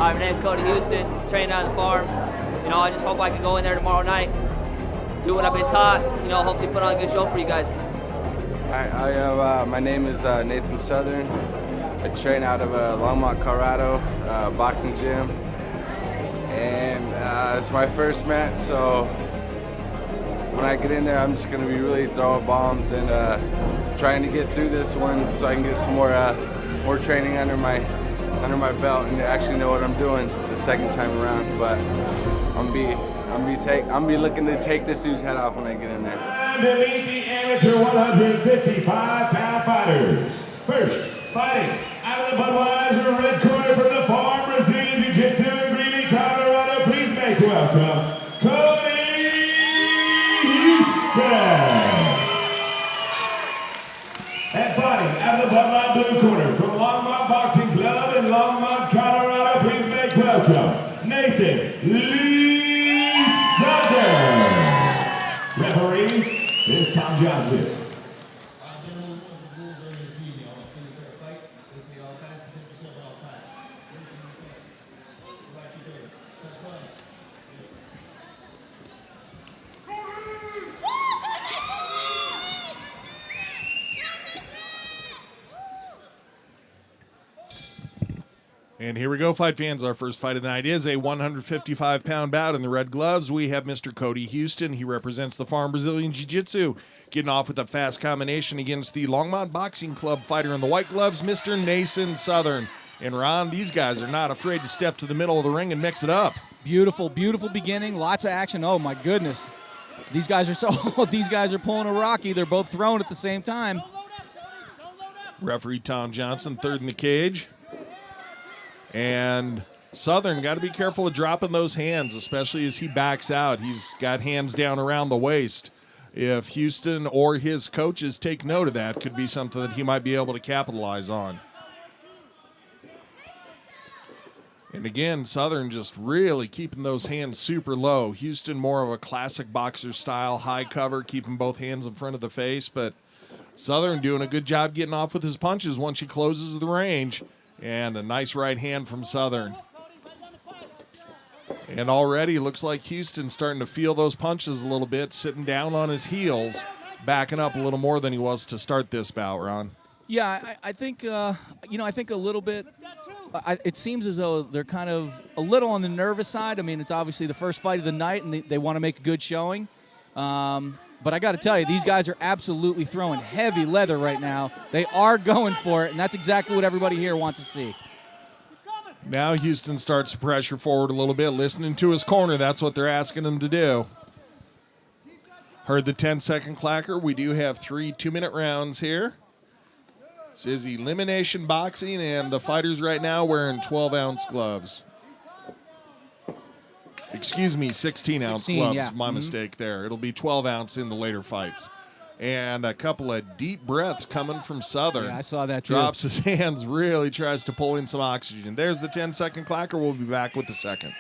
Hi, my name's Cody Hughston, training on the farm. I just hope I can go in there tomorrow night, do what I've been taught, hopefully put on a good show for you guys. My name is Nathan Southern. I train out of Longmont, Colorado, boxing gym. And it's my first match, so when I get in there, I'm just going to be really throwing bombs and trying to get through this one so I can get some more training under my belt and actually know what I'm doing the second time around. But I'm be looking to take this dude's head off when I get in there. Time to meet the amateur 155-pound fighters. First, fighting out of the Budweiser red corner from the Farm Brazilian Jiu-Jitsu in Greeley, Colorado. Please make welcome Cody Hughston. And fighting out of the Bud Light blue corner from Longmont Boxing Club in Longmont, Colorado. Please make welcome Nathan Lee Southern. Referee is Tom Johnson. Gentlemen, the rules are this evening. I want to finish our fight. This may all times, protect yourself at all times. What about you doing? Touch gloves. And here we go, fight fans. Our first fight of the night is a 155-pound bout in the red gloves. We have Mr. Cody Hughston. He represents the Farm Brazilian Jiu-Jitsu, getting off with a fast combination against the Longmont Boxing Club fighter in the white gloves, Mr. Nathan Southern. And Ron, these guys are not afraid to step to the middle of the ring and mix it up. Beautiful, beautiful beginning. Lots of action. Oh my goodness, these guys are pulling a Rocky. They're both throwing at the same time. Referee Tom Johnson, third in the cage. And Southern got to be careful of dropping those hands, especially as he backs out. He's got hands down around the waist. If Hughston or his coaches take note of that, could be something that he might be able to capitalize on. And again, Southern just really keeping those hands super low. Hughston more of a classic boxer style, high cover, keeping both hands in front of the face. But Southern doing a good job getting off with his punches once he closes the range. And a nice right hand from Southern. And already looks like Hughston's starting to feel those punches a little bit, sitting down on his heels, backing up a little more than he was to start this bout, Ron. Yeah, I think, I think a little bit. It seems as though they're kind of a little on the nervous side. I mean, it's obviously the first fight of the night, and they want to make a good showing. But I got to tell you, these guys are absolutely throwing heavy leather right now. They are going for it, and that's exactly what everybody here wants to see. Now Hughston starts to pressure forward a little bit, listening to his corner. That's what they're asking him to do. Heard the 10-second clacker. We do have 3 2-minute rounds here. This is elimination boxing, and the fighters right now wearing 12-ounce gloves. Excuse me, 16-ounce gloves. Yeah. My mistake there. It'll be 12-ounce in the later fights. And a couple of deep breaths coming from Southern. Yeah, I saw that too. Drops his hands, really tries to pull in some oxygen. There's the 10-second clacker. We'll be back with the second.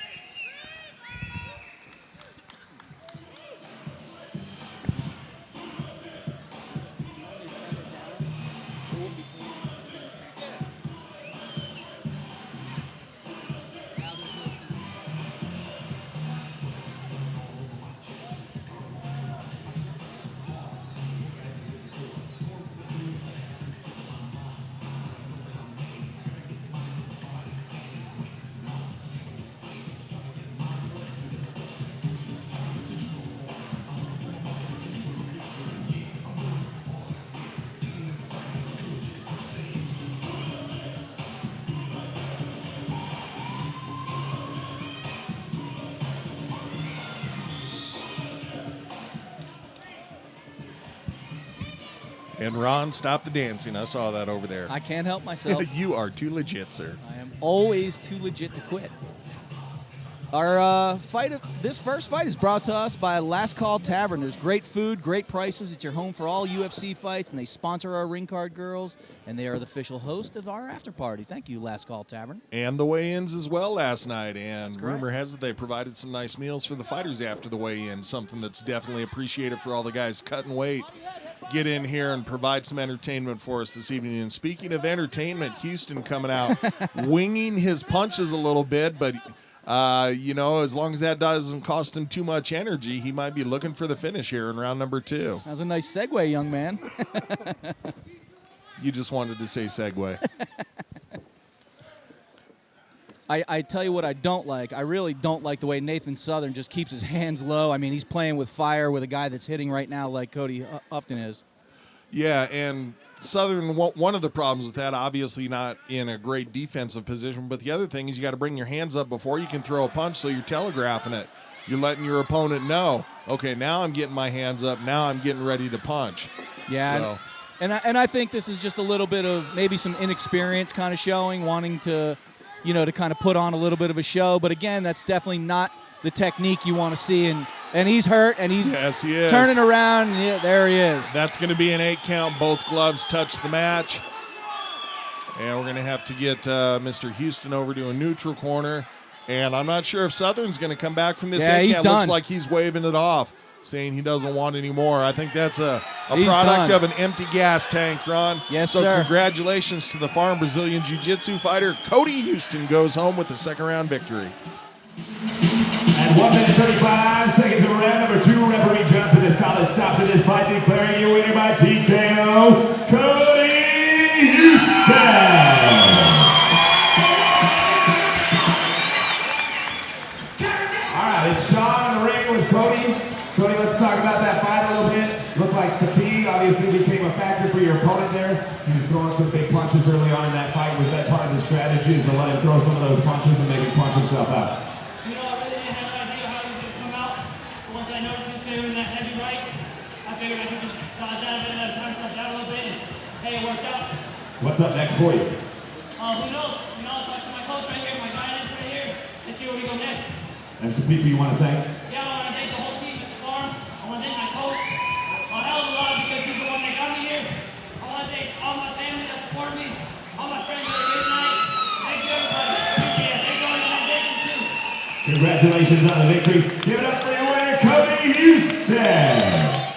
And Ron, stop the dancing. I saw that over there. I can't help myself. You are too legit, sir. I am always too legit to quit. Our this first fight is brought to us by Last Call Tavern. There's great food, great prices. It's your home for all UFC fights, and they sponsor our Ring Card Girls, and they are the official host of our after party. Thank you, Last Call Tavern. And the weigh-ins as well last night, and rumor has it they provided some nice meals for the fighters after the weigh-in, something that's definitely appreciated for all the guys cutting weight, get in here and provide some entertainment for us this evening. And speaking of entertainment, Hughston coming out, winging his punches a little bit, but you know, as long as that doesn't cost him too much energy, he might be looking for the finish here in round number 2. That was a nice segue, young man. You just wanted to say segue. I tell you what I don't like. I really don't like the way Nathan Southern just keeps his hands low. I mean, he's playing with fire with a guy that's hitting right now like Cody Hughston is. Yeah, and Southern, one of the problems with that, obviously not in a great defensive position, but the other thing is you got to bring your hands up before you can throw a punch, so you're telegraphing it. You're letting your opponent know, okay, now I'm getting my hands up, now I'm getting ready to punch. Yeah, so. and I think this is just a little bit of maybe some inexperience kind of showing, wanting to, you know, to kind of put on a little bit of a show. But again, that's definitely not the technique you want to see. And he's hurt, and he's yes, he is. Turning around, and yeah, there he is. That's going to be an 8 count. Both gloves touch the match. And we're going to have to get Mr. Hughston over to a neutral corner. And I'm not sure if Southern's going to come back from this 8 count. Looks like he's waving it off, saying he doesn't want any more. I think that's a product of an empty gas tank, Ron. Yes, so sir. Congratulations to the Farm Brazilian Jiu-Jitsu fighter. Cody Hughston goes home with the 2nd round victory. And 1 minute 35 seconds of round number 2. Referee Johnson has called a stop to this fight, declaring your winner by TKO, Cody Hughston. All right, it's Sean in the ring with Cody. Cody, let's talk about that fight a little bit. Looked like fatigue obviously became a factor for your opponent there. He was throwing some big punches early on in that fight. Was that part of the strategy, is to let him throw some of those punches and make him punch himself out? You know, I really didn't have an idea how he was going to come out. But once I noticed he was favoring that heavy right, I figured I could just dodge out of it, let him turn himself down a little bit, and hey, it worked out. What's up next for you? Who knows? You know, I'll talk to my coach right here, my guidance right here, and see where we go next. And some people you want to thank? Yeah, I want to thank the whole team at the farm. I want to thank my coach a hell of a lot because he's the one that got me here. I want to thank all my family that support me, all my friends that are here tonight. Thank you, everybody. Appreciate it. Thank you, all the organization, too. Congratulations on the victory. Give it up for your winner, Cody Hughston.